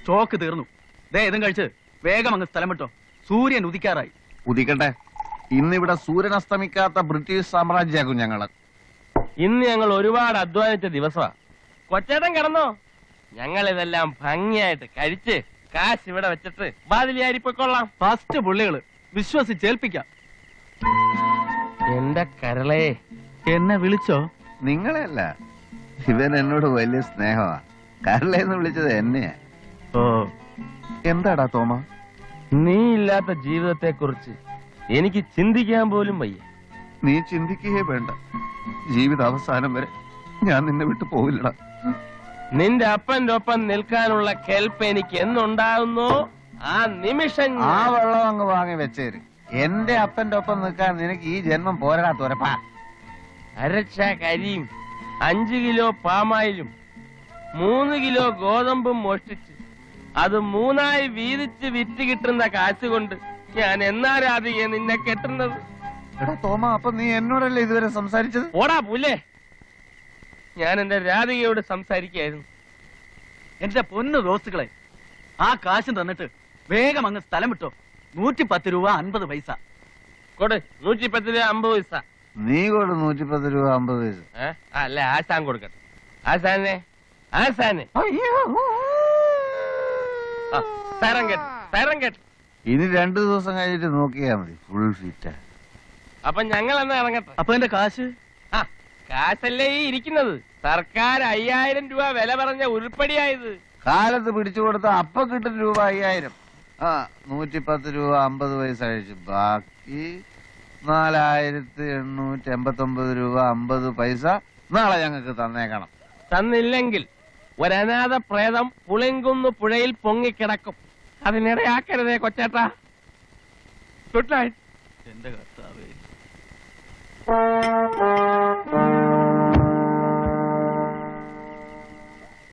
Stock തീർന്നു. ദേ ഇതും കഴിച്ച് വേഗം അങ്ങ് സ്ഥലം വിട്ടോ. സൂര്യൻ ഉദിക്കാറായി. ഉദിക്കട്ടെ. ഇന്നിവിടെ സൂര്യൻ അസ്തമിക്കാത്ത ബ്രിട്ടീഷ് സാമ്രാജ്യമാക്കും ഞങ്ങള്. ഇന്ന് ഞങ്ങൾ ഒരുപാട് അധ്വാനിച്ച ദിവസമാ. കൊച്ചേട്ടൻ കിടന്നോ? ഞങ്ങൾ ഇതെല്ലാം ഭംഗിയായിട്ട് കഴിച്ച് കാശ് ഇവിടെ വെച്ചിട്ട് ബാതിലിയാരിപ്പൊക്കൊള്ളാം. ഫസ്റ്റ് പുള്ളികള് വിശ്വസിച്ചേൽപ്പിക്കാം. എന്റെ കരളെ, എന്നെ വിളിച്ചോ? നിങ്ങളെയല്ല, ഇവൻ എന്നോട് വലിയ സ്നേഹമാ. കരളേന്ന് വിളിച്ചത് എന്നെയാ. ഓ, എന്താടാ തോമ? നീ ഇല്ലാത്ത ജീവിതത്തെ കുറിച്ച് എനിക്ക് ചിന്തിക്കാൻ പോലും വയ്യ. നീ ചിന്തിക്കുകയേ വേണ്ട. ജീവിത അവസാനം വരെ ഞാൻ നിന്നെ വിട്ടു പോവില്ലടാ. നിന്റെ അപ്പന്റെ ഒപ്പം നിൽക്കാനുള്ള കെൽപ്പ് എനിക്ക് എന്നുണ്ടാകുന്നോ ആ നിമിഷം ആ വെള്ളം അങ്ങ് വാങ്ങി വെച്ചേര്. എന്റെ അപ്പന്റെ ഒപ്പം നിൽക്കാൻ നിനക്ക് ഈ ജന്മം പോരടാ തുരപ്പാ. അരച്ച കരിയും 5 കിലോ പാമായിലും 3 കിലോ ഗോതമ്പും മോഷ്ടിച്ച് അത് 3ആയി വീതിച്ച് വിറ്റ് കിട്ടുന്ന കാശ് കൊണ്ട് ഞാൻ എന്നാ രാധികയെ നിന്നെ കെട്ടുന്നത്? എടാ തോമ, അപ്പൊ നീ എന്നോടല്ലേ ഇതുവരെ സംസാരിച്ചത്? ഓടാ പുല്ലേ, ഞാൻ എന്റെ രാധികയോട് സംസാരിക്കായിരുന്നു. എന്റെ പൊന്നു ദോസ്തുക്കളെ, ആ കാശും തന്നിട്ട് വേഗം അങ്ങ് സ്ഥലം വിട്ടോ. 110 രൂപ 50 പൈസ. കൊടു. 110 രൂപ 50 പൈസ. നീ കൊടു 110 രൂപ 50 പൈസ. അല്ല, ആശാൻ കൊടുക്കട്ടെ. ആശാനെ, ആശാനെ. തരം കേട്ട്, തരം കേട്ട്. ഇനി 2 ദിവസം കഴിഞ്ഞിട്ട് നോക്കിയാ മതി. Full fit. അപ്പൊ ഞങ്ങൾ എന്നാ ഇറങ്ങട്ടെ. അപ്പൊ എന്റെ കാശ്? കാശല്ലേ ഈ ഇരിക്കുന്നത്. സർക്കാർ 5000 രൂപ വില പറഞ്ഞ ഉരുപ്പടിയായത്. കാലത്ത് പിടിച്ചു കൊടുത്ത അപ്പൊ കിട്ടും രൂപ 5000. 110 രൂപ 50 പൈസ കഴിച്ചു. ബാക്കി 4889 രൂപ 50 പൈസ നാളെ ഞങ്ങൾക്ക് തന്നേക്കണം. തന്നില്ലെങ്കിൽ ഒരനാഥ പ്രേതം പുളിങ്കുന്ന് പുഴയിൽ പൊങ്ങിക്കിടക്കും. അതിനിടയാക്കരുതേ കൊച്ചേട്ടാ. Good night. എന്റെ കർത്താവേ.